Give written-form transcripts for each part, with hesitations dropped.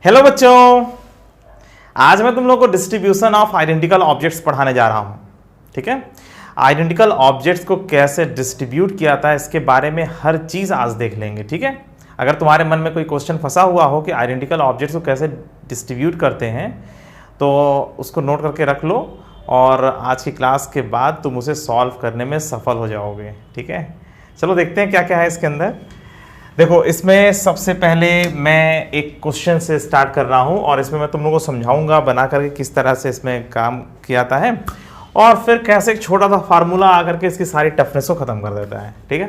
Hello बच्चों, आज मैं तुम लोगों को डिस्ट्रीब्यूशन ऑफ आइडेंटिकल ऑब्जेक्ट्स पढ़ाने जा रहा हूं। ठीक है, आइडेंटिकल ऑब्जेक्ट्स को कैसे डिस्ट्रीब्यूट किया था इसके बारे में हर चीज आज देख लेंगे। ठीक है, अगर तुम्हारे मन में कोई क्वेश्चन फंसा हुआ हो कि आइडेंटिकल ऑब्जेक्ट्स को कैसे डिस्ट्रीब्यूट करते हैं तो उसको नोट करके रख लो और आज की क्लास के बाद तुम उसे सॉल्व करने में सफल हो जाओगे। ठीक है, चलो देखते हैं क्या क्या है इसके अंदर। देखो, इसमें सबसे पहले मैं एक क्वेश्चन से स्टार्ट कर रहा हूं और इसमें मैं तुम लोगों को समझाऊंगा बना करके किस तरह से इसमें काम किया जाता है और फिर कैसे एक छोटा सा फार्मूला आकर के इसकी सारी टफनेस को खत्म कर देता है। ठीक है,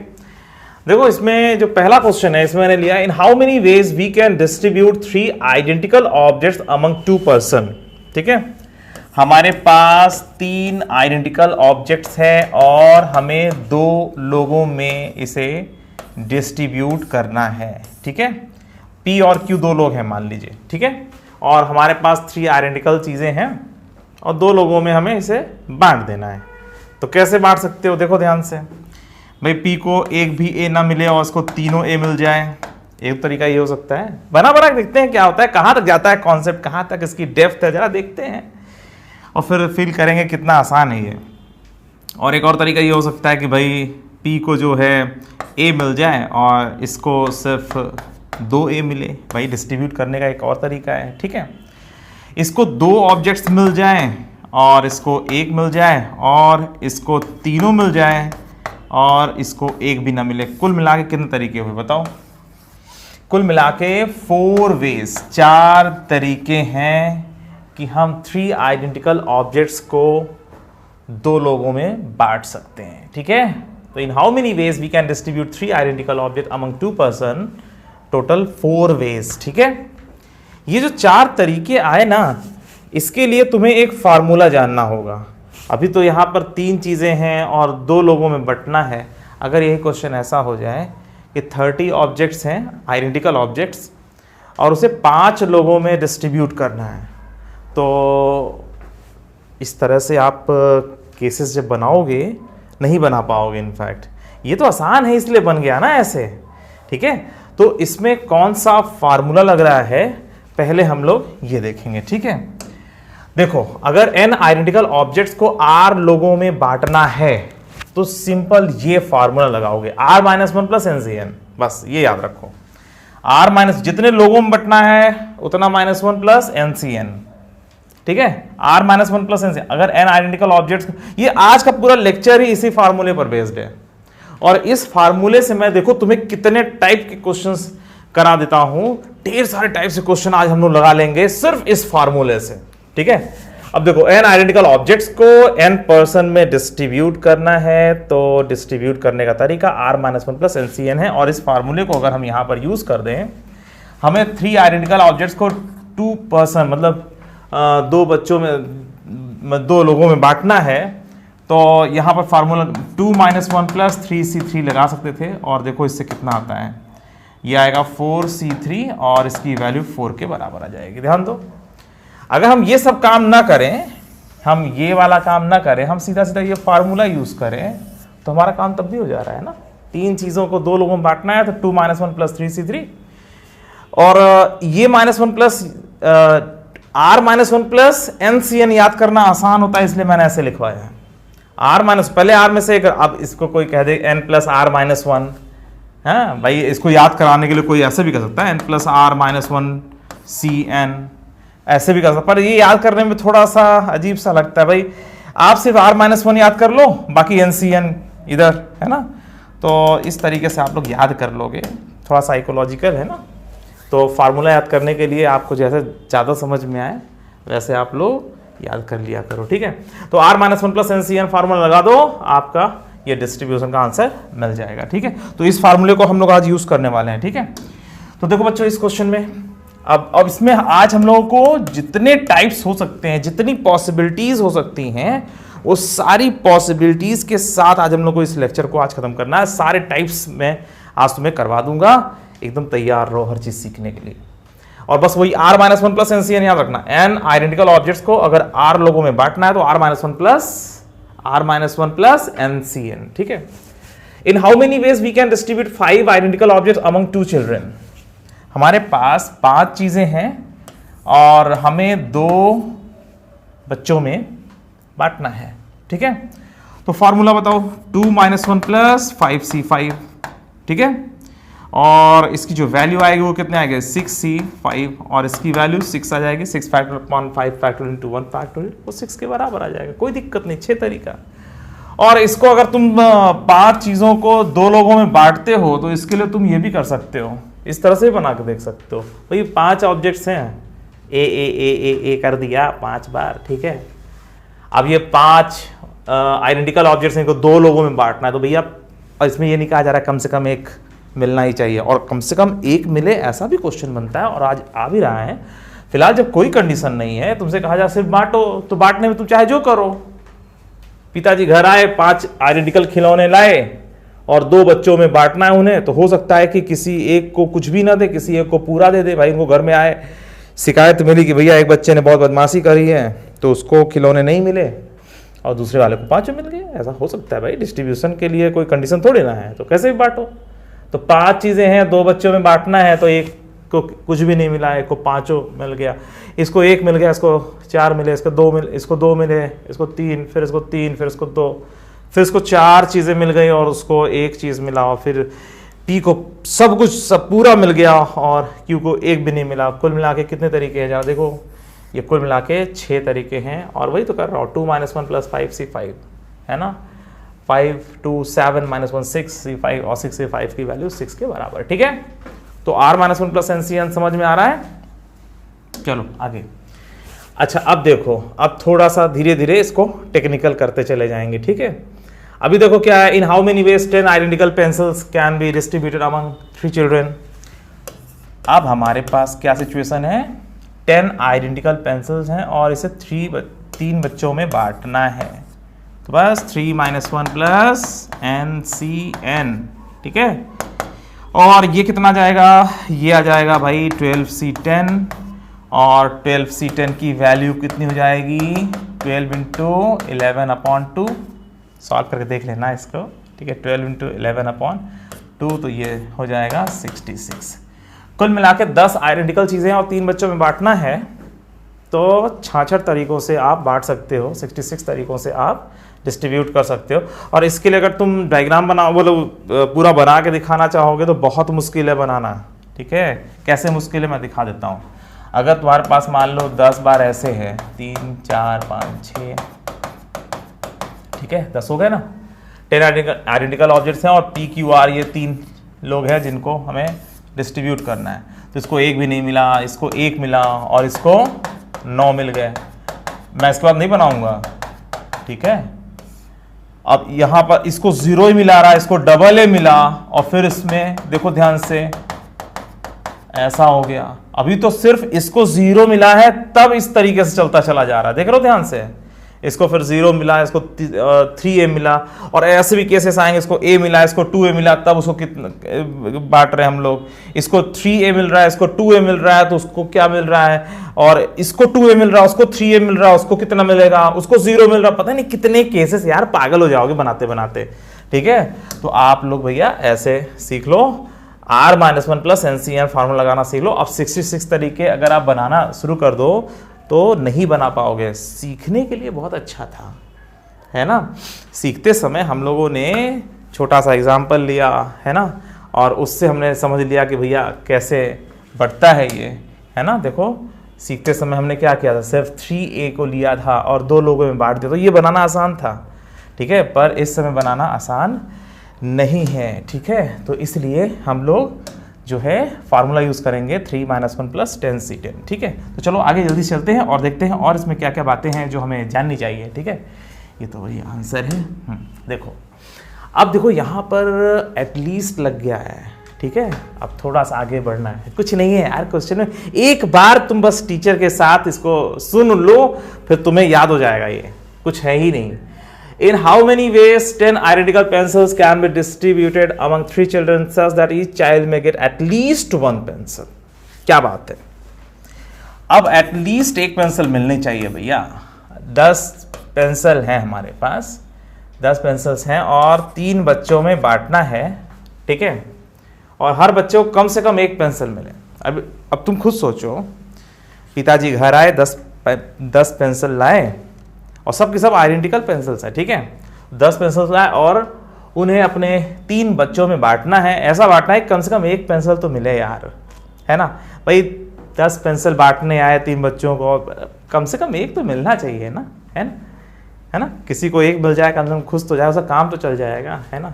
देखो इसमें जो पहला क्वेश्चन है इसमें मैंने लिया in how many ways we can distribute 3 identical objects among 2 person. ठीक है, हमारे पास 3 आइडेंटिकल ऑब्जेक्ट्स हैं और हमें 2 लोगों में इसे डिस्ट्रीब्यूट करना है। ठीक है, P और Q 2 लोग हैं मान लीजिए। ठीक है, और हमारे पास 3 आइडेंटिकल चीजें हैं और 2 लोगों में हमें इसे बांट देना है। तो कैसे बांट सकते हो, देखो ध्यान से। भाई P को एक भी A ना मिले और उसको तीनों A मिल जाए, एक तरीका ये हो सकता है। बना देखते हैं क्या होता है, कहां तक जाता है कॉन्सेप्ट, कहां तक इसकी डेप्थ है, जरा देखते हैं और फिर फील करेंगे कितना आसान है ये। और एक और तरीका ये हो सकता है कि भाई P को जो है A मिल जाए और इसको सिर्फ 2 A मिले। भाई डिस्ट्रीब्यूट करने का एक और तरीका है। ठीक है, इसको 2 ऑब्जेक्ट्स मिल जाएं और इसको 1 मिल जाए और इसको तीनों मिल जाए और इसको 1 भी ना मिले। कुल मिला के कितने तरीके हुए बताओ? कुल मिला के 4 वेज, 4 तरीके हैं कि हम 3 आइडेंटिकल ऑब्जेक्ट्स को 2 लोगों में बांट सकते हैं। ठीक है, तो in how many ways we can distribute 3 identical object among 2 person, total 4 ways. ठीक है, ये जो 4 तरीके आए ना, इसके लिए तुम्हें एक फार्मूला जानना होगा। अभी तो यहां पर 3 चीजें हैं और 2 लोगों में बंटना है। अगर यही क्वेश्चन ऐसा हो जाए कि 30 ऑब्जेक्ट्स हैं आइडेंटिकल ऑब्जेक्ट्स और उसे 5 लोगों में डिस्ट्रीब्यूट करना है, तो इस तरह से आप केसेस जब बनाओगे नहीं बना पाओगे। इनफैक्ट ये तो आसान है इसलिए बन गया ना ऐसे। ठीक है, तो इसमें कौन सा फार्मूला लग रहा है पहले हम लोग ये देखेंगे। ठीक है, देखो अगर n आइडेंटिकल ऑब्जेक्ट्स को r लोगों में बांटना है तो सिंपल ये फार्मूला लगाओगे r-1 प्लस NCN। बस ये याद रखो, r- जितने लोगों में बंटना है उतना -1 प्लस NCN। ठीक है, r-1 प्लस NCN। अगर n आइडेंटिकल ऑब्जेक्ट्स, ये आज का पूरा लेक्चर ही इसी फार्मूले पर बेस्ड है और इस फार्मूले से मैं देखो तुम्हें कितने टाइप के क्वेश्चंस करा देता हूं। ढेर सारे टाइप से क्वेश्चन आज हम लोग लगा लेंगे सिर्फ इस फार्मूले से। ठीक है, अब देखो n आइडेंटिकल ऑब्जेक्ट्स को n पर्सन में डिस्ट्रीब्यूट करना है तो डिस्ट्रीब्यूट करने का तरीका r-1 प्लस NCN है और इस फार्मूले को अगर हम यहां पर यूज कर दें, हमें 3 आइडेंटिकल ऑब्जेक्ट्स को 2 पर्सन मतलब 2 बच्चों में 2 लोगों में बांटना है, तो यहां पर फार्मूला 2-1 प्लस 3C3 लगा सकते थे और देखो इससे कितना आता है, ये आएगा 4C3 और इसकी वैल्यू 4 के बराबर आ जाएगी। ध्यान दो, अगर हम ये सब काम ना करें, हम ये वाला काम ना करें, हम सीधा सीधा ये फार्मूला यूज करें तो हमारा काम तब भी हो जा रहा है ना। 3 चीजों को 2 लोगों में बांटना है तो 2-1 प्लस 3C3 और ये -1 प्लस r-1 प्लस NCN याद करना आसान होता है इसलिए मैंने ऐसे लिखवाया है। r- पहले r में से अब इसको कोई कह दे n प्लस r-1 है, भाई इसको याद कराने के लिए कोई ऐसे भी कर सकता है n प्लस r-1 CN, ऐसे भी कर सकता, पर ये याद करने में थोड़ा सा अजीब सा लगता है। भाई आप सिर्फ r-1 याद कर लो, बाकी NCN इधर है ना, तो इस तरीके से आप लोग याद कर लोगे। थोड़ा साइकोलॉजिकल है ना, तो फार्मूला याद करने के लिए आपको जैसे ज़्यादा समझ में आए वैसे आप लोग याद कर लिया करो। ठीक है, तो r-1 प्लस NCN फार्मूला लगा दो, आपका ये डिस्ट्रीब्यूशन का आंसर मिल जाएगा। ठीक है, तो इस फार्मूले को हम लोग आज यूज करने वाले हैं। ठीक है, तो देखो बच्चों इस क्वेश्चन में अब इसमें आज हम लोगों को जितने टाइप्स हो सकते हैं, जितनी पॉसिबिलिटीज हो सकती हैं, वो सारी पॉसिबिलिटीज के साथ आज हम लोग को इस लेक्चर को आज खत्म करना है। सारे टाइप्स में आज तुम्हें करवा दूंगा, एकदम तैयार रहो हर चीज सीखने के लिए। और बस वही r-1 प्लस NCN याद रखना। n आइडेंटिकल ऑब्जेक्ट्स को अगर r लोगों में बांटना है तो r-1 प्लस NCN। ठीक है, in how many ways we can distribute 5 identical objects among 2 children. हमारे पास 5 चीजें हैं और हमें 2 बच्चों में बांटना है। ठीक है, तो फॉर्मूला बताओ, 2 - 1 + 5c5। ठीक है, और इसकी जो वैल्यू आएगी वो कितने आएंगे, 6c5, और इसकी वैल्यू 6 आ जाएगी। 6 factor upon 5 factor into 1 factor, वो 6 के बराबर आ जाएगा। कोई दिक्कत नहीं, 6 तरीका। और इसको अगर तुम 5 चीज़ों को 2 लोगों में बांटते हो तो इसके लिए तुम ये भी कर सकते हो, इस तरह से बना के देख सकते हो। भाई 5 ऑब्जेक्ट्स हैं, ए कर दिया 5 बार। ठीक है, अब ये 5 आइडेंटिकल ऑब्जेक्ट्स हैं, इनको 2 लोगों में बांटना है, तो भैया इसमें ये नहीं कहा जा रहा है कम से कम 1 मिलना ही चाहिए, और कम से कम 1 मिले ऐसा भी क्वेश्चन बनता है, और आज आ भी रहा है। फिलहाल जब कोई कंडीशन नहीं है, तुमसे कहा जा सिर्फ बांटो, तो बांटने में तुम चाहे जो करो। पिताजी घर आए, 5 आइडेंटिकल खिलौने लाए और 2 बच्चों में बांटना है उन्हें, तो हो सकता है कि किसी एक को कुछ भी ना दे, किसी एक को पूरा दे दे। भाई इनको घर में आए, शिकायत मिली कि भैया एक बच्चे ने बहुत बदमाशी करी है, तो उसको खिलौने नहीं मिले और दूसरे वाले को 5 मिल गए। ऐसा हो सकता है भाई, डिस्ट्रीब्यूशन के लिए कोई कंडीशन थोड़ी ना है, तो कैसे भी बांटो। तो 5 चीज़ें हैं, 2 बच्चों में बांटना है, तो एक को कुछ भी नहीं मिला, एक को 5 मिल गया, इसको 1 मिल गया, इसको 4 मिले, इसको 2 मिले, इसको 2 मिले, इसको 3, फिर इसको 3, फिर इसको 2, फिर इसको 4 चीज़ें मिल गई और उसको 1 चीज़ मिला, और फिर पी को सब कुछ सब पूरा मिल गया और क्यू को 1 भी नहीं मिला। कुल मिला के कितने तरीके हैं जरा देखो, ये कुल मिला के 6 तरीके हैं, और वही तो कर रहा हूँ। 2 - 1 + 5c5 है ना, 5 2 7 - 1 6c5, और 6 से 5 की वैल्यू 6 के बराबर। ठीक है, तो r - 1 + NCN समझ में आ रहा है। चलो आगे। अच्छा अब देखो, अब थोड़ा सा धीरे धीरे इसको टेक्निकल करते चले जाएंगे। ठीक है, अभी देखो क्या है, in how many veg 10 identical pencils can be distributed among 3 children. अब हमारे पास क्या सिचुएशन है, 10 आइडेंटिकल पेंसिल्स हैं और इसे 3 बच्चों में बांटना है, तो बस 3 - 1 + NCN। ठीक है, और ये कितना जाएगा, ये आ जाएगा भाई 12c10, और 12c10 की वैल्यू कितनी हो जाएगी, 12 × 11/2। सॉल्व करके देख लेना इसको। ठीक है, 12 × 11/2, तो ये हो जाएगा 66। कुल मिला के 10 आइडेंटिकल चीज़ें और 3 बच्चों में बांटना है, तो 66 तरीकों से आप बांट सकते हो, 66 तरीकों से आप डिस्ट्रीब्यूट कर सकते हो। और इसके लिए अगर तुम डायग्राम बनाओ, बोलो पूरा बना के दिखाना चाहोगे तो बहुत मुश्किल है बनाना। ठीक है, कैसे मुश्किल है मैं दिखा देता हूँ। अगर तुम्हारे पास मान लो 10 बार ऐसे है, 3 4 5 6, ठीक है 10 हो गए ना। 10 आइडेंटिकल ऑब्जेक्ट्स हैं और PQR ये 3 लोग हैं जिनको हमें डिस्ट्रीब्यूट करना है। तो इसको 1 भी नहीं मिला, इसको 1 मिला और इसको 9 मिल गए। मैं इसके बाद नहीं बनाऊंगा। ठीक है, अब यहां पर इसको 0 ही मिला रहा है, इसको डबल ए मिला, और फिर इसमें देखो ध्यान से ऐसा हो गया। अभी तो सिर्फ इसको 0 मिला है, तब इस तरीके से चलता चला जा रहा है, देख रहे हो ध्यान से। इसको फिर 0 मिला, इसको 3a मिला, और ऐसे भी केसेस आएंगे, इसको a मिला, इसको 2a मिला, तब उसको कितना बांट रहे हैं हम लोग। इसको 3a मिल रहा है, इसको 2a मिल रहा है, तो उसको क्या मिल रहा है, और इसको 2a मिल रहा है, उसको 3a मिल रहा है, उसको कितना मिलेगा, उसको 0 मिल रहा है। पता नहीं कितने केसेस यार, पागल हो जाओगे बनाते बनाते। ठीक है, तो आप लोग भैया ऐसे सीख लो, r - 1 + NCN फार्मूला लगाना सीख लो। अब 66 तरीके अगर आप बनाना शुरू कर दो तो नहीं बना पाओगे। सीखने के लिए बहुत अच्छा था, है ना। सीखते समय हम लोगों ने छोटा सा एग्जाम्पल लिया, है ना, और उससे हमने समझ लिया कि भैया कैसे बढ़ता है ये, है ना। देखो सीखते समय हमने क्या किया था, सिर्फ 3a को लिया था और 2 लोगों में बांट दिया, तो ये बनाना आसान था। ठीक है, पर इस समय बनाना आसान नहीं है। ठीक है, तो इसलिए हम लोग जो है फार्मूला यूज़ करेंगे 3 - 1 + 10c10। ठीक है, तो चलो आगे जल्दी चलते हैं और देखते हैं और इसमें क्या क्या बातें हैं जो हमें जाननी चाहिए। ठीक है, ये तो वही आंसर है। देखो अब देखो यहाँ पर एटलीस्ट लग गया है। ठीक है, अब थोड़ा सा आगे बढ़ना है, कुछ नहीं है यार क्वेश्चन में। एक बार तुम बस टीचर के साथ इसको सुन लो, फिर तुम्हें याद हो जाएगा, ये कुछ है ही नहीं। In how many ways 10 identical pencils can be distributed among 3 children such that each child may get at least 1 pencil? क्या बात है। अब एटलीस्ट 1 पेंसिल मिलनी चाहिए भैया। 10 पेंसिल हैं हमारे पास, 10 पेंसिल्स हैं और 3 बच्चों में बांटना है। ठीक है, और हर बच्चे को कम से कम 1 पेंसिल मिले। अब तुम खुद सोचो, पिताजी घर आए, 10 पेंसिल लाए और सब के सब आइडेंटिकल पेंसिल्स हैं, ठीक है। 10 पेंसिल्स लाए और उन्हें अपने 3 बच्चों में बांटना है। ऐसा बांटना है कम से कम 1 पेंसिल तो मिले यार, है ना भाई। 10 पेंसिल बांटने आए 3 बच्चों को, कम से कम 1 तो मिलना चाहिए ना, है ना, है ना। किसी को 1 मिल जाए कम से कम खुश तो जाए, उसका काम तो चल जाएगा, है ना।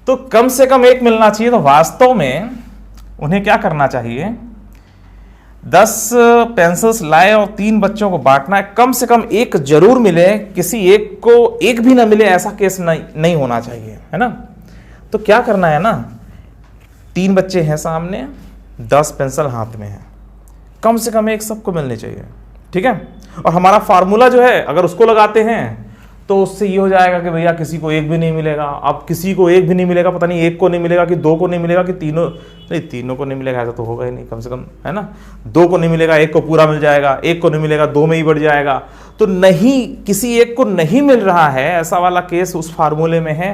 तो कम से कम 1 मिलना चाहिए। तो वास्तव में उन्हें क्या करना चाहिए, 10 पेंसिल्स लाए और 3 बच्चों को बांटना है, कम से कम 1 जरूर मिले, किसी एक को 1 भी ना मिले ऐसा केस नहीं होना चाहिए, है ना। तो क्या करना है ना, 3 बच्चे हैं सामने, 10 पेंसिल हाथ में है, कम से कम 1 सबको मिलनी चाहिए, ठीक है। और हमारा फार्मूला जो है अगर उसको लगाते हैं तो उससे ये हो जाएगा कि भैया किसी को 1 भी नहीं मिलेगा। अब किसी को 1 भी नहीं मिलेगा, पता नहीं 1 को नहीं मिलेगा कि 2 को नहीं मिलेगा कि तीनों को नहीं मिलेगा, ऐसा तो होगा ही नहीं, कम से कम, है ना। 2 को नहीं मिलेगा, 1 को पूरा मिल जाएगा, 1 को नहीं मिलेगा 2 में ही बढ़ जाएगा। तो नहीं, किसी 1 को नहीं मिल रहा है, ऐसा वाला केस उस फार्मूले में है,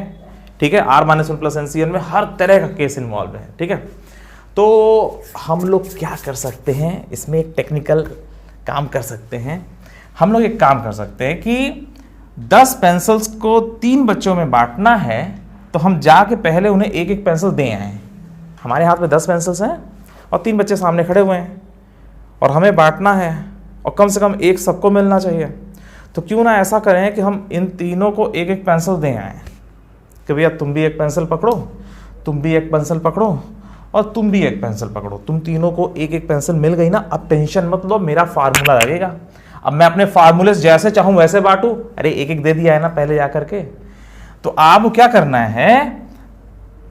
ठीक है। R-1 + NCN में हर तरह का केस इन्वॉल्व है, ठीक है। तो हम लोग क्या कर सकते हैं, इसमें एक टेक्निकल काम कर सकते हैं। हम लोग एक काम कर सकते हैं कि 10 पेंसिल्स को 3 बच्चों में बांटना है, तो हम जाके पहले उन्हें 1-1 पेंसिल दे आए। हमारे हाथ में 10 पेंसिल्स हैं और 3 बच्चे सामने खड़े हुए हैं और हमें बांटना है और कम से कम 1 सबको मिलना चाहिए। तो क्यों ना ऐसा करें कि हम इन तीनों को 1-1 पेंसिल दे आए कि भैया तुम भी 1 पेंसिल पकड़ो, तुम भी 1 पेंसिल पकड़ो और तुम भी 1 पेंसिल पकड़ो। तुम तीनों को 1-1 पेंसिल मिल गई ना, अब टेंशन मत लो, मेरा फार्मूला लगेगा। अब मैं अपने फार्मूले जैसे चाहूं वैसे बांटू, अरे 1-1 दे दिया है ना पहले जाकर के। तो आप क्या करना है,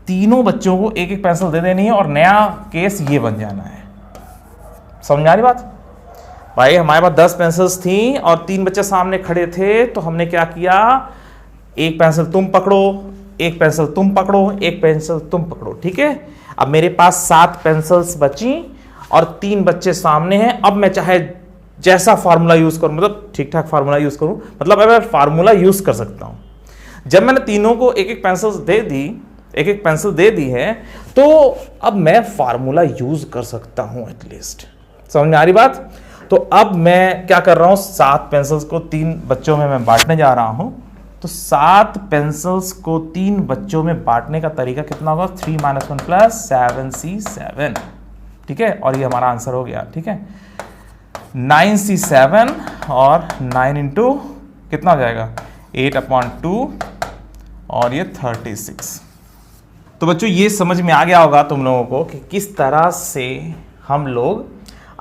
तीनों बच्चों को 1-1 पेंसिल दे देनी है और नया केस ये बन जाना है। समझ आ रही बात भाई। हमारे पास 10 पेंसिल्स थी और 3 बच्चे सामने खड़े थे, तो हमने क्या किया, 1 पेंसिल तुम पकड़ो, 1 पेंसिल तुम पकड़ो, 1 पेंसिल तुम पकड़ो, ठीक है। अब मेरे पास 7 पेंसिल्स बची और 3 बच्चे सामने हैं। अब मैं चाहे जैसा फार्मूला यूज करूं, मतलब ठीक ठाक फार्मूला यूज करूं, मतलब अब मैं फार्मूला यूज कर सकता हूं। जब मैंने तीनों को 1-1 पेंसिल दे दी, 1-1 पेंसिल दे दी है, तो अब मैं फार्मूला यूज कर सकता हूं एटलीस्ट। समझ में आ रही बात। तो अब मैं क्या कर रहा हूं, 7 पेंसिल्स को 3 बच्चों में मैं बांटने जा रहा हूं। तो 7 पेंसिल्स को 3 बच्चों में बांटने का तरीका कितना होगा, 3 - 1 + 7C7, ठीक है। और ये हमारा आंसर हो गया, ठीक है। 9C7 और 9 इंटू कितना हो जाएगा, 8/2 और ये 36। तो बच्चों ये समझ में आ गया होगा तुम लोगों को कि किस तरह से हम लोग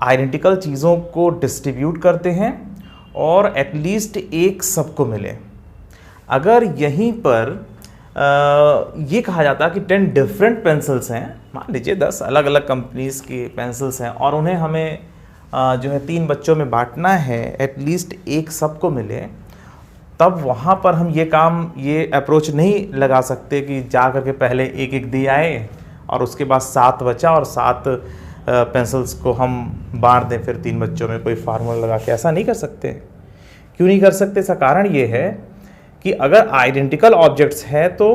आइडेंटिकल चीज़ों को डिस्ट्रीब्यूट करते हैं और एटलीस्ट 1 सबको मिले। अगर यहीं पर ये कहा जाता कि 10 डिफरेंट पेंसिल्स हैं, मान लीजिए 10 अलग अलग कंपनीज की पेंसिल्स हैं और उन्हें हमें जो है 3 बच्चों में बांटना है, एटलीस्ट 1 सबको मिले, तब वहाँ पर हम ये अप्रोच नहीं लगा सकते कि जा करके पहले 1-1 दे आए और उसके बाद 7 बचा और 7 पेंसिल्स को हम बांट दें फिर 3 बच्चों में, कोई फार्मूला लगा के। ऐसा नहीं कर सकते। क्यों नहीं कर सकते, इसका कारण ये है कि अगर आइडेंटिकल ऑब्जेक्ट्स है तो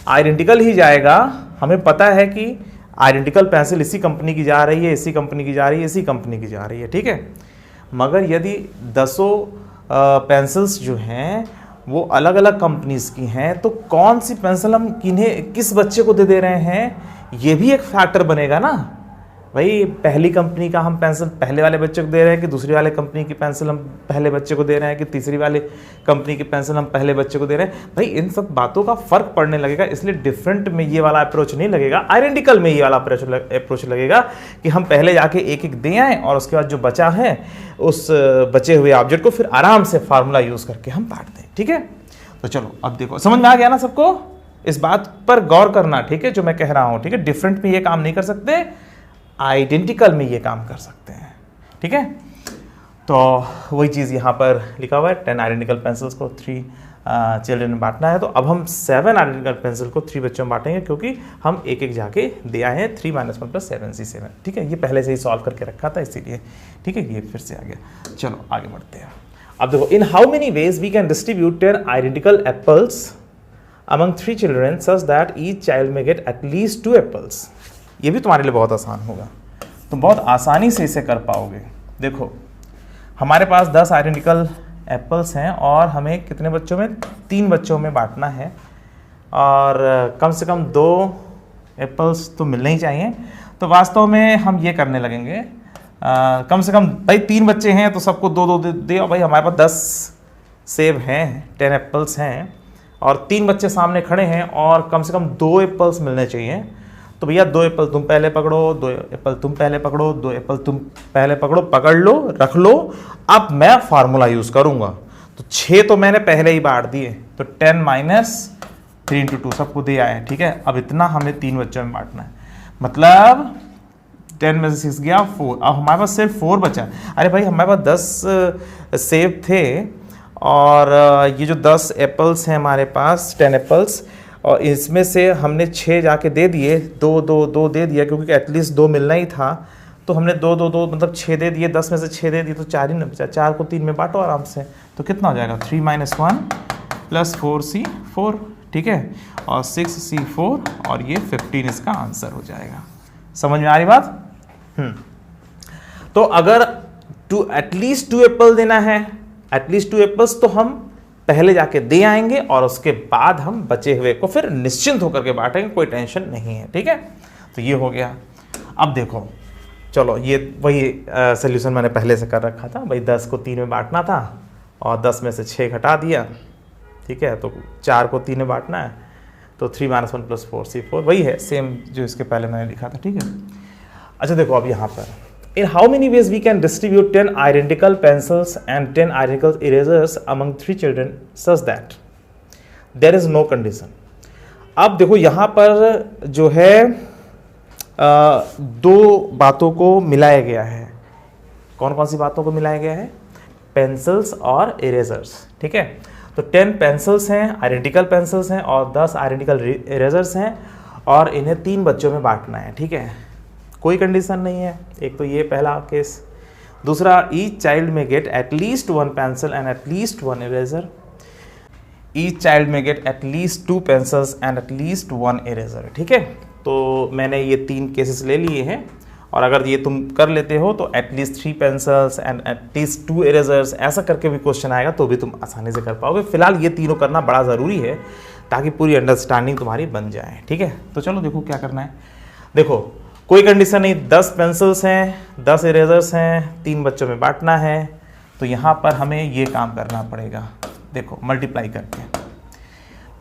आइडेंटिकल ही जाएगा। हमें पता है कि आइडेंटिकल पेंसिल इसी कंपनी की जा रही है, इसी कंपनी की जा रही है, इसी कंपनी की जा रही है, ठीक है। मगर यदि 10 पेंसिल्स जो हैं वो अलग अलग कंपनीज की हैं, तो कौन सी पेंसिल हम किस बच्चे को दे रहे हैं, ये भी एक फैक्टर बनेगा ना भाई। पहली कंपनी का हम पेंसिल पहले वाले बच्चे को दे रहे हैं कि दूसरी वाले कंपनी की पेंसिल हम पहले बच्चे को दे रहे हैं कि तीसरी वाले कंपनी की पेंसिल हम पहले बच्चे को दे रहे हैं। भाई इन सब बातों का फर्क पड़ने लगेगा, इसलिए डिफरेंट में ये वाला अप्रोच नहीं लगेगा, आइडेंटिकल में ये वाला अप्रोच लगेगा कि हम पहले जाके 1-1 दे आएँ और उसके बाद जो बचा है उस बचे हुए ऑब्जेक्ट को फिर आराम से फार्मूला यूज़ करके हम बांट दें, ठीक है। तो चलो अब देखो, समझ में आ गया ना सबको। इस बात पर गौर करना, ठीक है, जो मैं कह रहा हूँ, ठीक है। डिफरेंट में ये काम नहीं कर सकते, आइडेंटिकल में ये काम कर सकते हैं, ठीक है। तो वही चीज़ यहाँ पर लिखा हुआ है, 10 आइडेंटिकल पेंसिल्स को 3 चिल्ड्रन में बांटना है। तो अब हम 7 आइडेंटिकल पेंसिल को 3 बच्चों में बांटेंगे, क्योंकि हम 1-1 जाके दे आए हैं। 3 - 1 + 7C7, ठीक है। ये पहले से ही सॉल्व करके रखा था इसीलिए, ठीक है। ये फिर से आ गया। चलो आगे बढ़ते हैं। अब देखो, in how many ways we can distribute 10 identical apples among 3 children such that each child may get at least 2 apples। ये भी तुम्हारे लिए बहुत आसान होगा, तुम बहुत आसानी से इसे कर पाओगे, देखो हमारे पास 10 आइडेंटिकल एप्पल्स हैं और हमें कितने बच्चों में, 3 बच्चों में बांटना है, और कम से कम 2 एप्पल्स तो मिलने ही चाहिए। तो वास्तव में हम ये करने लगेंगे, कम से कम भाई 3 बच्चे हैं तो सबको 2-2 दे, और भाई हमारे पास 10 सेब हैं, 10 एप्पल्स हैं, और 3 बच्चे सामने खड़े हैं और कम से कम 2 एप्पल्स मिलने चाहिए। तो भैया 2 एप्पल तुम पहले पकड़ो, 2 एप्पल तुम पहले पकड़ो, 2 एप्पल तुम पहले पकड़ो, पकड़ लो, रख लो। अब मैं फार्मूला यूज़ करूँगा। तो 6 तो मैंने पहले ही बांट दिए, तो 10 - 3 × 2 सबको दे आए, ठीक है। अब इतना हमें 3 बच्चों में बांटना है, मतलब 10 में से 6 गया 4। अब हमारे पास सिर्फ 4 बचा। अरे भाई हमारे पास 10 सेब थे और ये जो 10 एप्पल्स हैं हमारे पास, 10 एप्पल्स, और इसमें से हमने 6 जाके दे दिए, 2 दे दिया, क्योंकि एटलीस्ट 2 मिलना ही था। तो हमने 2 मतलब 6 दे दिए, 10 में से 6 दे दिए, तो 4 ही न बचा। 4 को 3 में बांटो आराम से, तो कितना हो जाएगा, 3 - 1 + 4c 4, ठीक है, और 6c 4, और ये 15 इसका आंसर हो जाएगा। समझ में आ रही बात? तो अगर एटलीस्ट 2 एप्पल देना है, एटलीस्ट 2 एप्पल्स, तो हम पहले जाके दे आएंगे और उसके बाद हम बचे हुए को फिर निश्चिंत होकर के बांटेंगे, कोई टेंशन नहीं है, ठीक है। तो ये हो गया। अब देखो, चलो ये वही सोल्यूशन मैंने पहले से कर रखा था भाई, 10 को 3 में बांटना था और 10 में से 6 घटा दिया, ठीक है। तो 4 को 3 में बांटना है, तो 3 - 1 + 4c 4, वही है सेम जो इसके पहले मैंने लिखा था, ठीक है। अच्छा देखो अब यहाँ पर, in how many ways we can distribute 10 identical pencils and 10 identical erasers among 3 children such that there is no condition। अब देखो यहाँ पर जो है 2 बातों को मिलाया गया है। कौन कौन सी बातों को मिलाया गया है? पेंसिल्स और इरेजर्स, ठीक है। तो 10 पेंसिल्स हैं, आइडेंटिकल पेंसिल्स हैं, और 10 आइडेंटिकल इरेजर्स हैं, और इन्हें 3 बच्चों में बांटना है, ठीक है। कोई कंडीशन नहीं है। एक तो ये पहला केस। दूसरा, ईच चाइल्ड में गेट एटलीस्ट 1 पेंसिल एंड एटलीस्ट 1 eraser. Each child may get एटलीस्ट 2 पेंसिल्स एंड एटलीस्ट 1 इरेजर, ठीक है। तो मैंने ये 3 केसेस ले लिए हैं, और अगर ये तुम कर लेते हो तो at least 3 pencils and at least 2 erasers, ऐसा करके भी क्वेश्चन आएगा तो भी तुम आसानी से कर पाओगे। फिलहाल ये तीनों करना बड़ा ज़रूरी है ताकि पूरी अंडरस्टैंडिंग तुम्हारी बन जाए, ठीक है। तो चलो देखो क्या करना है। देखो कोई कंडीशन नहीं, 10 पेंसिल्स हैं, 10 इरेजर्स हैं, 3 बच्चों में बांटना है। तो यहाँ पर हमें ये काम करना पड़ेगा, देखो मल्टीप्लाई करके।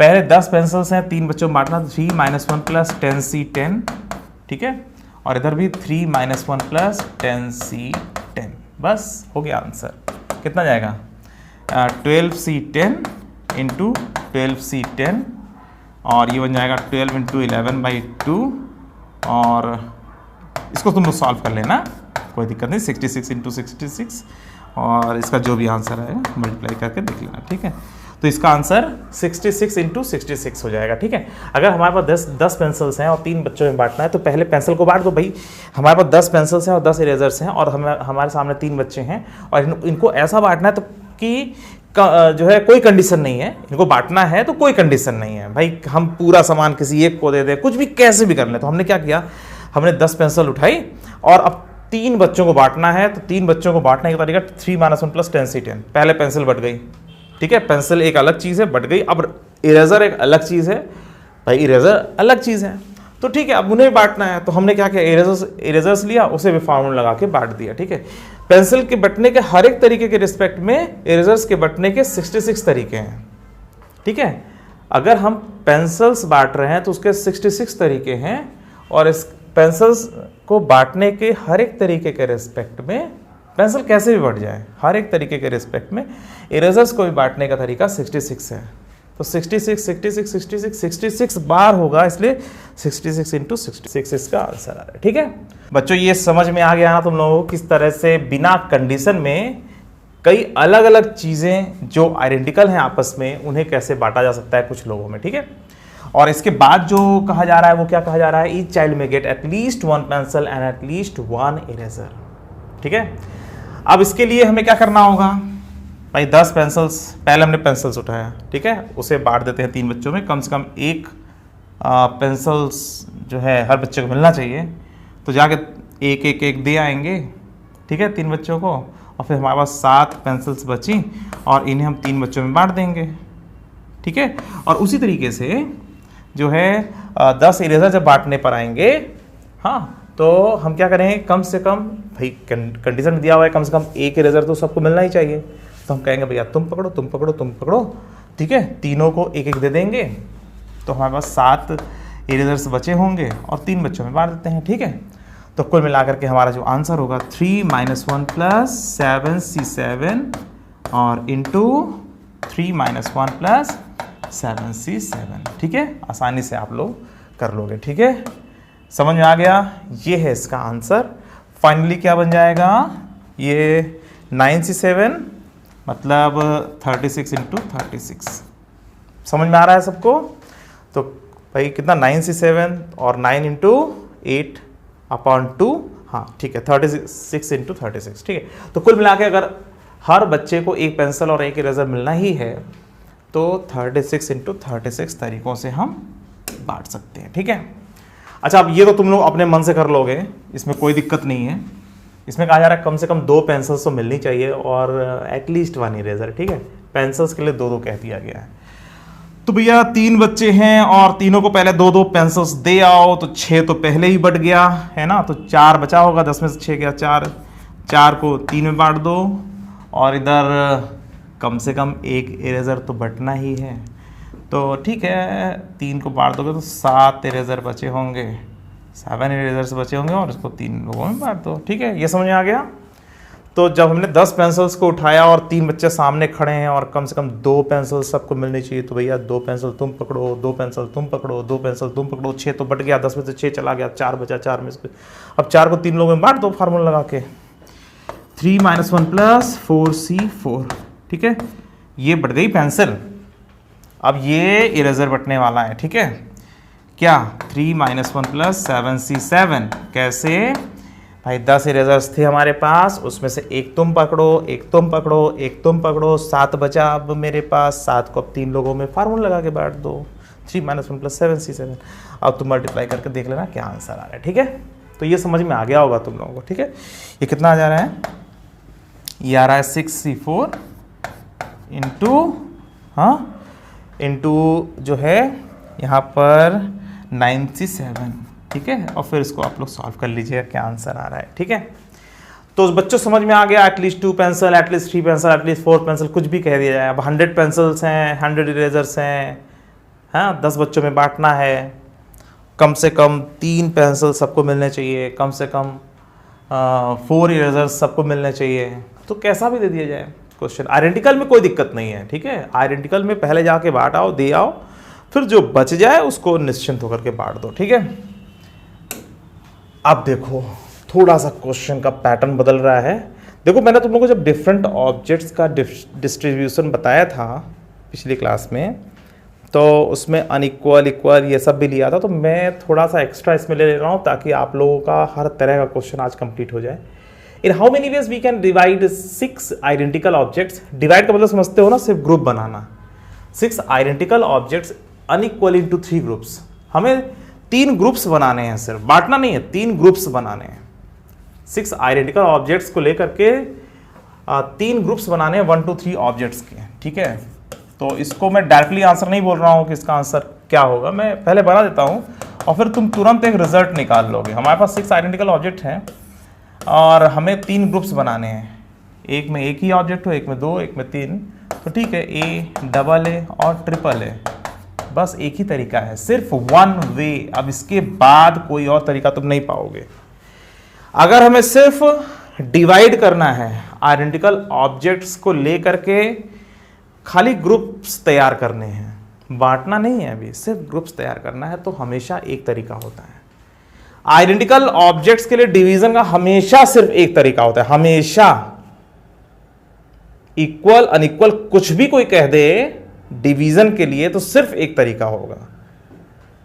पहले 10 पेंसिल्स हैं, 3 बच्चों में बांटना, 3 - 1 + 10c 10, ठीक है। और इधर भी 3 - 1 + 10c 10, बस हो गया आंसर। कितना जाएगा? 12c 10 × 12c 10, और ये बन जाएगा 12 × 11/2, और इसको तुम लोग सॉल्व कर लेना, कोई दिक्कत नहीं। 66 × 66, और इसका जो भी आंसर आएगा मल्टीप्लाई करके देख लेना, ठीक है। तो इसका आंसर 66 × 66 हो जाएगा, ठीक है। अगर हमारे पास 10 पेंसिल्स हैं और 3 बच्चों में बांटना है, तो पहले पेंसिल को बांट दो भाई। हमारे पास 10 पेंसिल्स हैं और 10 इरेजर्स हैं, और हमारे सामने 3 बच्चे हैं, और इनको ऐसा बांटना है तो कि जो है कोई कंडीशन नहीं है, इनको बांटना है तो कोई कंडीशन नहीं है भाई। हम पूरा सामान किसी एक को दे दें, कुछ भी कैसे भी कर लें। तो हमने क्या किया, हमने 10 पेंसिल उठाई, और अब 3 बच्चों को बांटना है। तो 3 बच्चों को बांटने का तरीका 3 - 1 + 10c 10। पहले पेंसिल बट गई, ठीक है, पेंसिल एक अलग चीज़ है, बट गई। अब इरेजर एक अलग चीज़ है भाई, इरेजर अलग चीज़ है, तो ठीक है, अब उन्हें बांटना है। तो हमने क्या किया, इरेजर्स लिया, उसे भी फार्मूला लगा के बांट दिया, ठीक है। पेंसिल के बटने के हर एक तरीके के रिस्पेक्ट में इरेजर्स के बटने के 66 तरीके हैं, ठीक है। अगर हम पेंसिल्स बांट रहे हैं तो उसके 66 तरीके हैं, और इस पेंसिल्स को बांटने के हर एक तरीके के रिस्पेक्ट में, पेंसिल कैसे भी बढ़ जाए, हर एक तरीके के रिस्पेक्ट में इरेजर्स को भी बांटने का तरीका 66 है। तो 66 66 66 66 बार होगा, इसलिए 66 × 66 इसका आंसर आ रहा है, ठीक है। बच्चों ये समझ में आ गया ना तुम लोगों को किस तरह से बिना कंडीशन में कई अलग अलग चीज़ें जो आइडेंटिकल हैं आपस में, उन्हें कैसे बांटा जा सकता है कुछ लोगों में, ठीक है। और इसके बाद जो कहा जा रहा है वो क्या कहा जा रहा है, ईच चाइल्ड में गेट एटलीस्ट 1 पेंसिल एंड एटलीस्ट 1 इरेजर, ठीक है। अब इसके लिए हमें क्या करना होगा भाई, 10 पेंसिल्स, पहले हमने पेंसिल्स उठाया, ठीक है, उसे बांट देते हैं 3 बच्चों में। कम से कम 1 पेंसिल्स जो है हर बच्चे को मिलना चाहिए, तो जाके एक दे आएंगे, ठीक है, 3 बच्चों को, और फिर हमारे पास 7 पेंसिल्स बची और इन्हें हम 3 बच्चों में बांट देंगे। ठीक है, और उसी तरीके से जो है 10 इरेजर जब बांटने पर आएंगे, हाँ, तो हम क्या करेंगे, कम से कम भाई कंडीशन दिया हुआ है, कम से कम एक इरेजर तो सबको मिलना ही चाहिए। तो हम कहेंगे भैया तुम पकड़ो, तुम पकड़ो, तुम पकड़ो, ठीक है, तीनों को एक एक दे देंगे। तो हमारे पास 7 इरेजर्स बचे होंगे और 3 बच्चों में बांट देते हैं। ठीक है, तो कुल मिलाकर के हमारा जो आंसर होगा 3 - 1 + 7C7 और इंटू 3 - 1 + 7C7। ठीक है, आसानी से आप लोग कर लोगे। ठीक है, समझ में आ गया, ये है इसका आंसर। फाइनली क्या बन जाएगा, ये 9C7 मतलब 36 × 36। समझ में आ रहा है सबको? तो भाई कितना, 9C7 और 9 × 8/2, हाँ ठीक है, 36 × 36। ठीक है, तो कुल मिला के अगर हर बच्चे को एक पेंसिल और एक इरेजर मिलना ही है तो 36 × 36 तरीकों से हम बांट सकते हैं। ठीक है, अच्छा, अब ये तो तुम लोग अपने मन से कर लोगे, इसमें कोई दिक्कत नहीं है। इसमें कहा जा रहा है कम से कम 2 पेंसिल्स तो मिलनी चाहिए और एटलीस्ट 1 इरेजर। ठीक है, पेंसिल्स के लिए 2-2 कह दिया गया है। तो भैया 3 बच्चे हैं और तीनों को पहले 2-2 पेंसिल्स दे आओ, तो 6 तो पहले ही बट गया है ना, तो 4 बचा होगा, 10 में से 6 गया 4, 4 को 3 में बांट दो, और इधर कम से कम एक इरेजर तो बटना ही है। तो ठीक है, 3 को बांट दोगे तो 7 इरेजर बचे होंगे, 7 इरेजर्स बचे होंगे और इसको 3 लोगों में बांट दो। ठीक है, ये समझ में आ गया। तो जब हमने 10 पेंसिल्स को उठाया और 3 बच्चे सामने खड़े हैं और कम से कम 2 पेंसिल सबको मिलनी चाहिए, तो भैया 2 पेंसिल तुम पकड़ो, 2 पेंसिल तुम पकड़ो, 2 पेंसिल तुम पकड़ो, 6 तो बट गया, 10 में से 6 चला गया, 4 बचा, 4 में से अब 4 को 3 लोगों में बांट दो फार्मूला लगा के, 3 - 1 + 4C4। ठीक है, ये बढ़ गई पेंसिल। अब ये इरेजर बटने वाला है। ठीक है, क्या 3 - 1 + 7C7 कैसे, भाई 10 इरेजर्स थे हमारे पास, उसमें से एक तुम पकड़ो, एक तुम पकड़ो, एक तुम पकड़ो, 7 बचा अब मेरे पास, 7 को अब 3 लोगों में फार्मूला लगा के बांट दो, 3 - 1 + 7C7। अब तुम मल्टीप्लाई करके देख लेना क्या आंसर आ रहा है। ठीक है, तो ये समझ में आ गया होगा तुम लोगों को। ठीक है, ये कितना आ जा रहा है, ये आ रहा है 6C4 इंटू जो है यहाँ पर 9C7। ठीक है, और फिर इसको आप लोग सॉल्व कर लीजिएगा क्या आंसर आ रहा है। ठीक है, तो बच्चों समझ में आ गया, at least 2 pencil, at least 3 pencil, at least 4 pencil, कुछ भी कह दिया जाए। अब 100 पेंसिल्स हैं, 100 इरेजर्स हैं, हाँ 10 बच्चों में बांटना है, कम से कम 3 पेंसिल सबको मिलने चाहिए, कम से कम 4 इरेजर्स सबको मिलने चाहिए, तो कैसा भी दे दिया जाए क्वेश्चन। आइडेंटिकल में कोई दिक्कत नहीं है। ठीक है, आइडेंटिकल में पहले जाके बांट आओ, दे आओ, फिर जो बच जाए उसको निश्चिंत होकर के बांट दो। ठीक है, अब देखो थोड़ा सा क्वेश्चन का पैटर्न बदल रहा है। देखो मैंने तुम लोगों को जब डिफरेंट ऑब्जेक्ट्स का डिस्ट्रीब्यूशन बताया था पिछली क्लास में, तो उसमें अनइक्वल, इक्वल ये सब भी लिया था, तो मैं थोड़ा सा एक्स्ट्रा इसमें ले रहा हूँ ताकि आप लोगों का हर तरह का क्वेश्चन आज कंप्लीट हो जाए। In how many ways we can divide 6 identical objects. Divide का मतलब समझते हो ना, सिर्फ ग्रुप बनाना। 6 identical objects unequal into 3 groups. हमें 3 ग्रुप्स बनाने हैं, सिर्फ बांटना नहीं है, 3 ग्रुप्स बनाने हैं। 6 आइडेंटिकल ऑब्जेक्ट्स को लेकर के 3 ग्रुप्स बनाने हैं 1 2 3 ऑब्जेक्ट्स के। ठीक है, तो इसको मैं डायरेक्टली आंसर नहीं बोल रहा हूँ कि इसका आंसर क्या होगा, मैं पहले बना देता हूँ और फिर तुम तुरंत एक रिजल्ट निकाल लोगे। हमारे पास 6 आइडेंटिकल ऑब्जेक्ट हैं और हमें 3 ग्रुप्स बनाने हैं, एक में एक ही ऑब्जेक्ट हो, एक में 2, एक में 3, तो ठीक है, ए, डबल ए और ट्रिपल ए, बस एक ही तरीका है, सिर्फ 1 वे। अब इसके बाद कोई और तरीका तुम नहीं पाओगे। अगर हमें सिर्फ डिवाइड करना है, आइडेंटिकल ऑब्जेक्ट्स को लेकर के खाली ग्रुप्स तैयार करने हैं, बांटना नहीं है, अभी सिर्फ ग्रुप्स तैयार करना है, तो हमेशा एक तरीका होता है। आइडेंटिकल ऑब्जेक्ट्स के लिए डिवीजन का हमेशा सिर्फ एक तरीका होता है, हमेशा। इक्वल अनइक्वल कुछ भी कोई कह दे डिवीजन के लिए, तो सिर्फ एक तरीका होगा,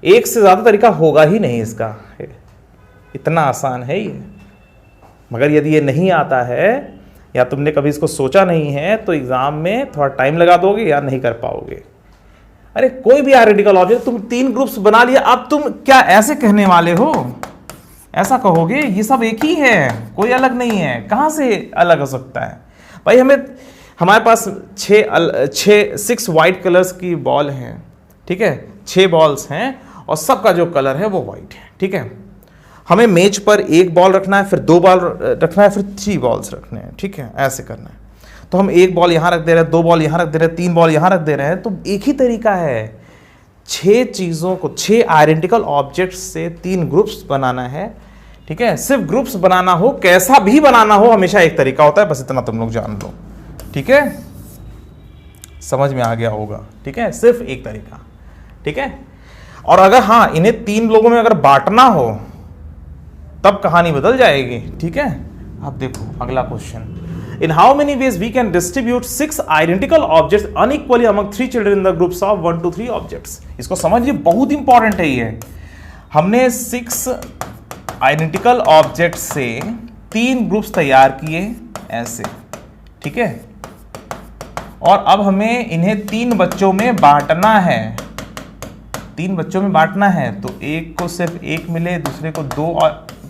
एक से ज्यादा तरीका होगा ही नहीं इसका। इतना आसान है ये। मगर यदि ये नहीं आता है या तुमने कभी इसको सोचा नहीं है, तो एग्जाम में थोड़ा टाइम लगा दोगे या नहीं कर पाओगे। अरे कोई भी आइडेंटिकल ऑब्जेक्ट तुम 3 ग्रुप्स बना लिया, अब तुम क्या ऐसे कहने वाले हो ऐसा कहोगे, ये सब एक ही है, कोई अलग नहीं है, कहां से अलग हो सकता है भाई? हमारे पास 6 वाइट कलर्स की बॉल हैं, ठीक है, 6 बॉल्स हैं और सबका जो कलर है वो वाइट है, ठीक है। हमें मेज पर एक बॉल रखना है, फिर 2 बॉल रखना है, फिर 3 बॉल्स रखने हैं, ठीक है, ऐसे करना है। तो हम एक बॉल यहां रख दे रहे हैं, 2 बॉल यहां रख दे रहे हैं, 3 बॉल यहां रख दे रहे हैं, तो एक ही तरीका है। 6 चीजों को, 6 आइडेंटिकल ऑब्जेक्ट्स से 3 ग्रुप्स बनाना है, ठीक है। सिर्फ ग्रुप्स बनाना हो, कैसा भी बनाना हो, हमेशा एक तरीका होता है, बस इतना तुम लोग जान लो, ठीक है, समझ में आ गया होगा, ठीक है, सिर्फ एक तरीका, ठीक है। और अगर हाँ इन्हें 3 लोगों में अगर बांटना हो तब कहानी बदल जाएगी, ठीक है। अब देखो अगला question, in how many ways we can distribute 6 identical objects unequally among 3 children in the groups of 1 to 3 objects. इसको समझिए, बहुत इंपॉर्टेंट है ये। हमने 6 आइडेंटिकल ऑब्जेक्ट से 3 ग्रुप्स तैयार किए ऐसे, ठीक है, और अब हमें इन्हें 3 बच्चों में बांटना है। 3 बच्चों में बांटना है तो एक को सिर्फ 1 मिले, दूसरे को 2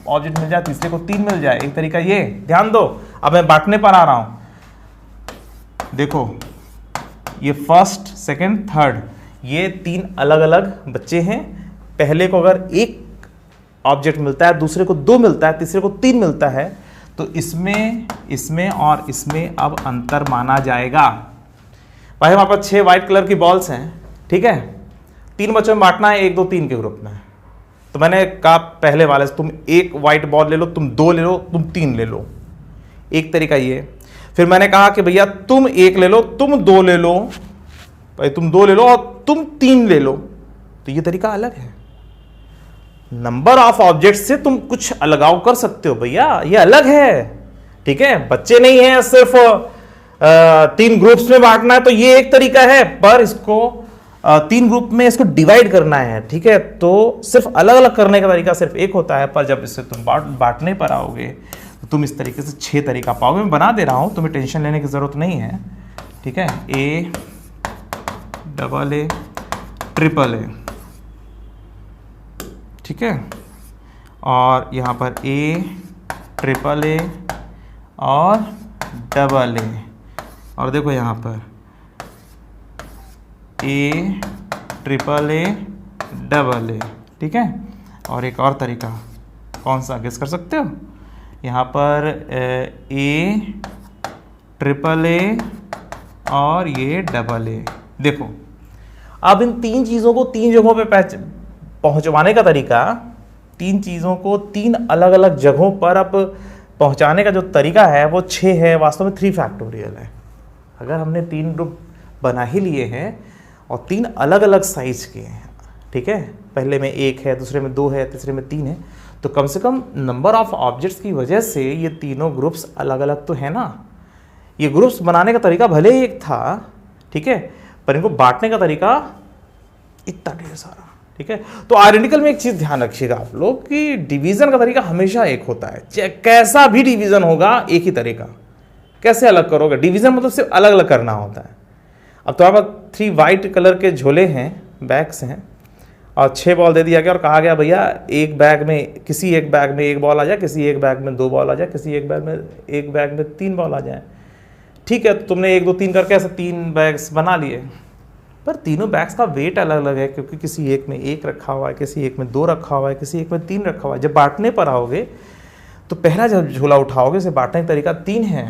ऑब्जेक्ट मिल जाए, तीसरे को 3 मिल जाए। एक तरीका ये, ध्यान दो, अब मैं बांटने पर आ रहा हूं। देखो ये फर्स्ट, सेकंड, थर्ड, ये 3 अलग अलग बच्चे हैं। पहले को अगर 1 ऑब्जेक्ट मिलता है, दूसरे को 2 मिलता है, तीसरे को 3 मिलता है, तो इसमें और इसमें अब अंतर माना जाएगा। भाई हमारे पास 6 व्हाइट कलर की बॉल्स हैं, ठीक है, 3 बच्चों में बांटना है, 1, 2, 3 के ग्रुप में। तो मैंने कहा पहले वाले से, तुम 1 व्हाइट बॉल ले लो, तुम 2 ले लो, तुम 3 ले लो, एक तरीका ये। फिर मैंने कहा कि भैया तुम 1 ले लो, तुम 2 ले लो, भाई तुम 2 ले लो और तुम 3 ले लो, तो ये तरीका अलग है। नंबर ऑफ ऑब्जेक्ट से तुम कुछ अलगाव कर सकते हो भैया, ये अलग है, ठीक है। बच्चे नहीं है, सिर्फ 3 ग्रुप्स में बांटना है, तो ये एक तरीका है, पर इसको 3 ग्रुप में इसको डिवाइड करना है, ठीक है। तो सिर्फ अलग अलग करने का तरीका सिर्फ एक होता है, पर जब इससे तुम बांटने पर आओगे तो तुम इस तरीके से 6 तरीका पाओगे। मैं बना दे रहा हूं, तुम्हें टेंशन लेने की जरूरत नहीं है, ठीक है। A, AA, AAA, ठीक है, और यहां पर A, AAA और AA, और देखो यहां पर A, AAA, AA, ठीक है। और एक और तरीका, कौन सा गेस कर सकते हो? यहाँ पर A, AAA और ये AA। देखो अब इन 3 चीज़ों को 3 जगहों पे पहुँचवाने का तरीका, 3 चीज़ों को 3 अलग अलग जगहों पर अब पहुँचाने का जो तरीका है वो 6 है, वास्तव में 3 फैक्टोरियल है। अगर हमने 3 ग्रुप बना ही लिए हैं और 3 अलग अलग साइज के हैं, ठीक है, पहले में 1 है, दूसरे में 2 है, तीसरे में 3 है, तो कम से कम नंबर ऑफ ऑब्जेक्ट्स की वजह से ये तीनों ग्रुप्स अलग अलग तो है ना। ये ग्रुप्स बनाने का तरीका भले ही एक था, ठीक है, पर इनको बांटने का तरीका इतना ढेर सारा, ठीक है। तो आइडेंटिकल में एक चीज ध्यान रखिएगा आप लोग कि डिवीजन का तरीका हमेशा एक होता है, चाहे कैसा भी डिवीजन होगा एक ही तरीका। कैसे अलग करोगे? डिवीजन मतलब सिर्फ अलग अलग करना होता है। अब तो आप 3 वाइट कलर के झोले हैं, बैग्स हैं, और 6 बॉल दे दिया गया और कहा गया भैया एक बैग में, किसी एक बैग में 1 बॉल आ जाए, किसी एक बैग में 2 बॉल आ जाए, किसी एक बैग में 3 बॉल आ जाए। ठीक है, तो तुमने 1 2 3 करके ऐसे 3 बैग्स बना लिए, पर तीनों बैग्स का वेट अलग अलग है, क्योंकि किसी एक में 1 रखा हुआ है, किसी एक में 2 रखा हुआ है, किसी एक में 3 रखा हुआ है। जब बांटने पर आओगे तो पहला जब झोला उठाओगे उसे बांटने का तरीका 3 है,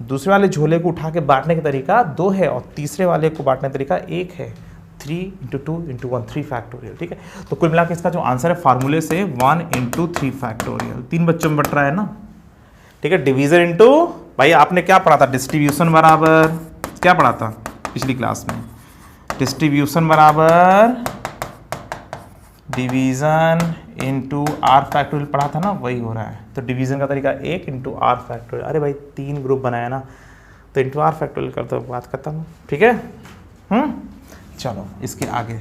दूसरे वाले झोले को उठा के बांटने का तरीका 2 है, और तीसरे वाले को बांटने का तरीका 1 है। 3 × 2 × 1, 3 फैक्टोरियल, ठीक है। तो कुल मिला के इसका जो आंसर है फार्मूले से 1 × 3 फैक्टोरियल, 3 बच्चों में बट रहा है ना, ठीक है। डिवीजन इनटू, भाई आपने क्या पढ़ा था? डिस्ट्रीब्यूशन बराबर क्या पढ़ा था पिछली क्लास में? डिस्ट्रीब्यूशन बराबर डिवीजन इनटू आर फैक्टोरियल पढ़ा था ना, वही हो रहा है। तो डिवीजन का तरीका 1 × आर फैक्टोरियल। अरे भाई 3 ग्रुप बनाया ना, तो इंटू आर फैक्टोरियल कर दो, बात खत्म, ठीक है। चलो इसके आगे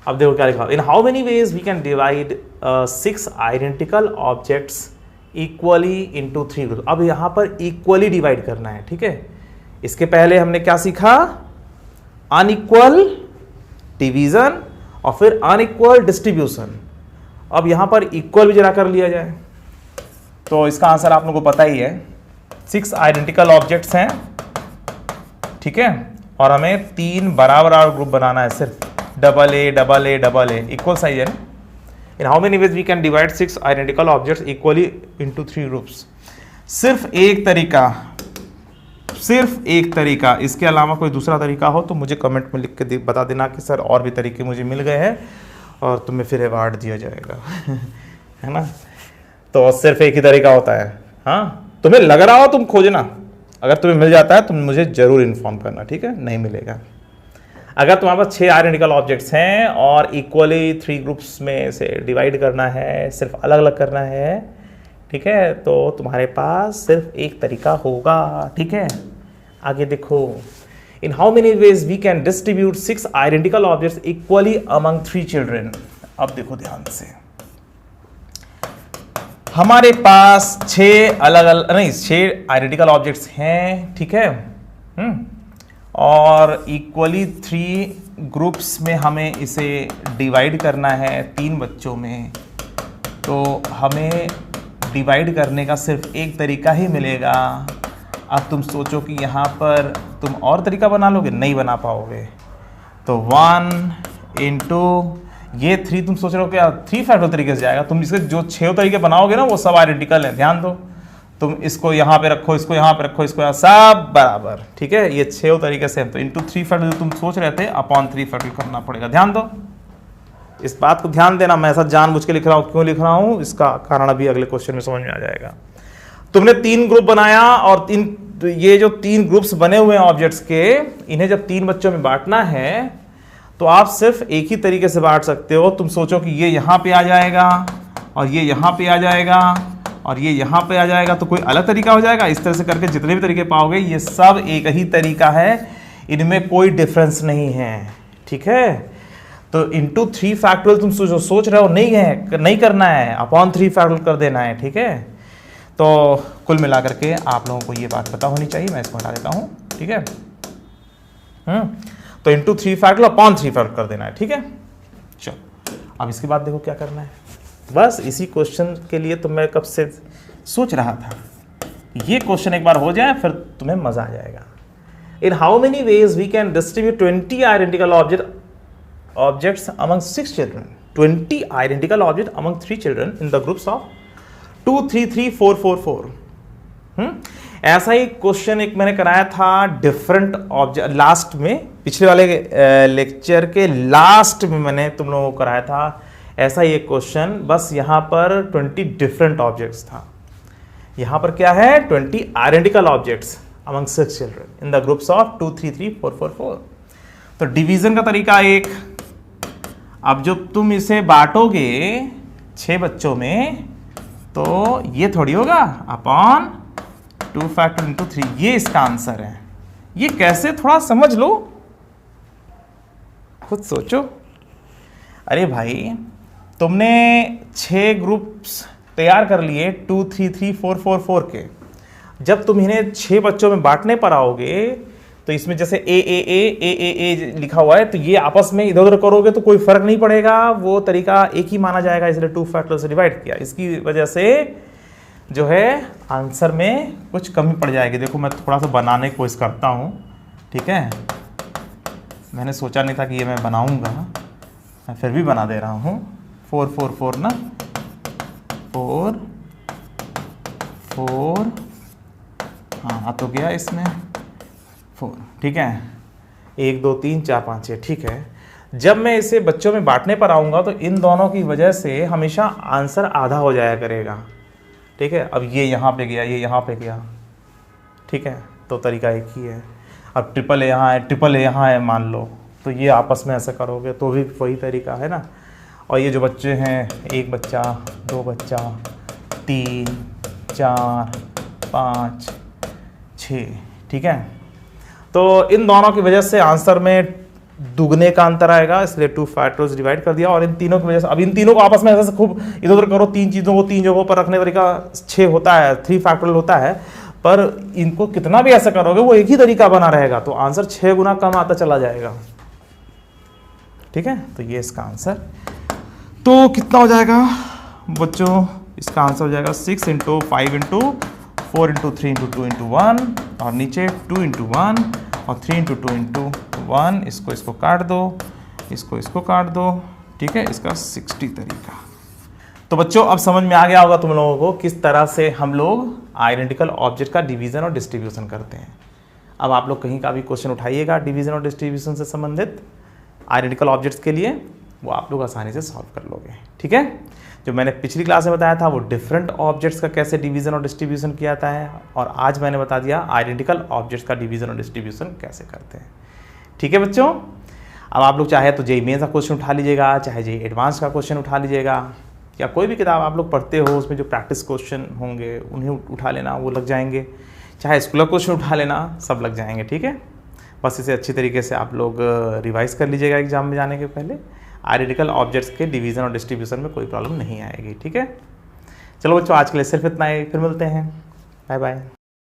अब देखो क्या लिखा, in how many ways we can divide 6 identical objects equally into 3 group. अब यहाँ पर इक्वली डिवाइड करना है, ठीक है। इसके पहले हमने क्या सीखा? अनइक्वल डिवीजन और फिर अनइक्वल डिस्ट्रीब्यूशन। अब यहां पर इक्वल भी जरा कर लिया जाए, तो इसका आंसर आप लोगों को पता ही है, 6 आइडेंटिकल ऑब्जेक्ट्स हैं, ठीक है, और हमें 3 बराबर ग्रुप बनाना है, सिर्फ double A double A double A, equal size है। In how many ways we can divide 6 identical objects equally into 3 groups? सिर्फ एक तरीका, इसके अलावा कोई दूसरा तरीका हो तो मुझे कमेंट में लिख के बता देना कि सर और भी तरीके मुझे मिल गए हैं, और तुम्हें फिर अवार्ड दिया जाएगा है ना। तो सिर्फ एक ही तरीका होता है। हाँ, तुम्हें लग रहा हो तुम खोजना, अगर तुम्हें मिल जाता है तुम मुझे जरूर इन्फॉर्म करना, ठीक है। नहीं मिलेगा। अगर तुम्हारे पास 6 आइडेंटिकल ऑब्जेक्ट्स हैं और इक्वली 3 ग्रुप्स में से डिवाइड करना है, सिर्फ अलग अलग करना है, ठीक है, तो तुम्हारे पास सिर्फ एक तरीका होगा, ठीक है। आगे देखो, in how many ways we can distribute 6 identical objects equally among 3 children. अब देखो ध्यान से, हमारे पास 6 आइडेंटिकल ऑब्जेक्ट्स हैं, ठीक है, और इक्वली 3 ग्रुप्स में हमें इसे डिवाइड करना है 3 बच्चों में। तो हमें डिवाइड करने का सिर्फ एक तरीका ही मिलेगा। अब तुम सोचो कि यहाँ पर तुम और तरीका बना लोगे, नहीं बना पाओगे। तो 1 इंटू ये 3, तुम सोच रहे हो क्या 3 फैक्टर तरीके से जाएगा? तुम इसके जो 6 तरीके बनाओगे ना वो सब आइडेंटिकल हैं, ध्यान दो। तुम इसको यहाँ पे रखो, इसको यहाँ पे रखो, इसको यहाँ, सब बराबर, ठीक है। ये 6 तरीके से, तो इंटू 3 फैक्टर जो तुम सोच रहे थे अपॉन 3 फैक्टर करना पड़ेगा। ध्यान दो, इस बात को ध्यान देना। मैं ऐसा जानबूझ के लिख रहा हूँ, क्यों लिख रहा हूँ इसका कारण अभी अगले क्वेश्चन में समझ में आ जाएगा। तुमने 3 ग्रुप बनाया और ये जो 3 ग्रुप्स बने हुए हैं ऑब्जेक्ट्स के, इन्हें जब 3 बच्चों में बांटना है तो आप सिर्फ एक ही तरीके से बांट सकते हो। तुम सोचो कि ये यहाँ पे आ जाएगा और ये यहाँ पे आ जाएगा और ये यहाँ पे आ जाएगा, तो कोई अलग तरीका हो जाएगा? इस तरह से करके जितने भी तरीके पाओगे ये सब एक ही तरीका है, इनमें कोई डिफरेंस नहीं है, ठीक है। तो इंटू 3 फैक्टोरियल तुम सोच रहे हो, नहीं करना है, अपॉन 3 फैक्टोरियल कर देना है, ठीक है। तो कुल मिलाकर के आप लोगों को ये बात पता होनी चाहिए। मैं इसको हटा देता हूँ, ठीक है। तो इंटू 3 फैक्टोरियल अपॉन 3 फैक्टोरियल कर देना है, ठीक है। चलो अब इसके बाद देखो क्या करना है। बस इसी क्वेश्चन के लिए तो मैं कब से सोच रहा था, ये क्वेश्चन एक बार हो जाए फिर तुम्हें मजा आ जाएगा। In how many ways we can distribute 20 identical objects among 6 children? 20 identical objects among 3 children in the groups of 2 3 3 4 4 4। ऐसा ही क्वेश्चन एक मैंने कराया था डिफरेंट ऑब्जेक्ट, लास्ट में, पिछले वाले लेक्चर के लास्ट में मैंने तुम लोगों को कराया था ऐसा ही एक क्वेश्चन। बस यहाँ पर 20 डिफरेंट ऑब्जेक्ट्स था, यहाँ पर क्या है 20 identical objects among 6 children in the groups of 2 3 3 4 4 4। तो डिवीजन का तरीका एक, अब जब तुम इसे बांटोगे 6 बच्चों में तो ये थोड़ी होगा अपॉन 2 फैक्टर इंटू 3, ये इसका आंसर है। ये कैसे, थोड़ा समझ लो, खुद सोचो। अरे भाई तुमने 6 ग्रुप्स तैयार कर लिए 2 3 3 4 4 4 के, जब तुम इन्हें 6 बच्चों में बांटने पर आओगे तो इसमें जैसे ए लिखा हुआ है, तो ये आपस में इधर उधर करोगे तो कोई फर्क नहीं पड़ेगा, वो तरीका एक ही माना जाएगा, इसलिए 2 फैक्टर से डिवाइड किया। इसकी वजह से जो है आंसर में कुछ कमी पड़ जाएगी। देखो मैं थोड़ा सा बनाने की कोशिश करता हूँ, ठीक है। मैंने सोचा नहीं था कि ये मैं बनाऊंगा, मैं फिर भी बना दे रहा हूँ। 4 4 4 ना, 4 4, हाँ आ तो गया इसमें 4, ठीक है। 1 2 3 4 5 6, ठीक है। जब मैं इसे बच्चों में बांटने पर आऊँगा तो इन दोनों की वजह से हमेशा आंसर आधा हो जाया करेगा, ठीक है। अब ये यहाँ पे गया, ये यहाँ पे गया, ठीक है। तो तरीका एक ही है। अब ट्रिपल ए यहाँ है, ट्रिपल ए यहाँ है मान लो, तो ये आपस में ऐसे करोगे तो भी वही तरीका है ना। और ये जो बच्चे हैं, 1 बच्चा 2 बच्चा 3 4 5 6, ठीक है। तो इन दोनों की वजह से आंसर में दुगने का अंतर आएगा, इसलिए 2 फैक्टर्स डिवाइड कर दिया। और इन तीनों की वजह से, अब इन तीनों को आपस में ऐसे खूब इधर उधर करो, 3 चीज़ों को 3 जगहों पर रखने तरीका 6 होता है, 3 फैक्टोरियल होता है, पर इनको कितना भी ऐसा करोगे वो एक ही तरीका बना रहेगा, तो आंसर 6 गुना कम आता चला जाएगा, ठीक है। तो ये इसका आंसर। तो कितना हो जाएगा बच्चों, इसका आंसर हो जाएगा 6 into 5 into 4 into 3 into 2 into 1 और नीचे 2 इंटू 1 और 3 इंटू 2 इंटू 1। इसको काट दो, इसको काट दो, ठीक है, इसका 60 तरीका। तो बच्चों अब समझ में आ गया होगा तुम लोगों को किस तरह से हम लोग आइडेंटिकल ऑब्जेक्ट का डिवीजन और डिस्ट्रीब्यूशन करते हैं। अब आप लोग कहीं का भी क्वेश्चन उठाइएगा डिवीजन और डिस्ट्रीब्यूशन से संबंधित आइडेंटिकल ऑब्जेक्ट्स के लिए, वो आप लोग आसानी से सॉल्व कर लोगे, ठीक है। जो मैंने पिछली क्लास में बताया था वो डिफरेंट ऑब्जेक्ट्स का कैसे डिवीजन और डिस्ट्रीब्यूशन किया जाता है, और आज मैंने बता दिया आइडेंटिकल ऑब्जेक्ट्स का डिवीजन और डिस्ट्रीब्यूशन कैसे करते हैं, ठीक है बच्चों। अब आप लोग चाहे तो जेईई मेंस का क्वेश्चन उठा लीजिएगा, चाहे जेईई एडवांस का क्वेश्चन उठा लीजिएगा, या कोई भी किताब आप लोग पढ़ते हो उसमें जो प्रैक्टिस क्वेश्चन होंगे उन्हें उठा लेना, वो लग जाएंगे, चाहे स्कूल क्वेश्चन उठा लेना, सब लग जाएंगे, ठीक है। बस इसे अच्छी तरीके से आप लोग रिवाइज कर लीजिएगा एग्जाम में जाने के पहले। आइडेंटिकल ऑब्जेक्ट्स के डिवीजन और डिस्ट्रीब्यूशन में कोई प्रॉब्लम नहीं आएगी, ठीक है। चलो बच्चों आज के लिए सिर्फ इतना ही, फिर मिलते हैं, बाय बाय।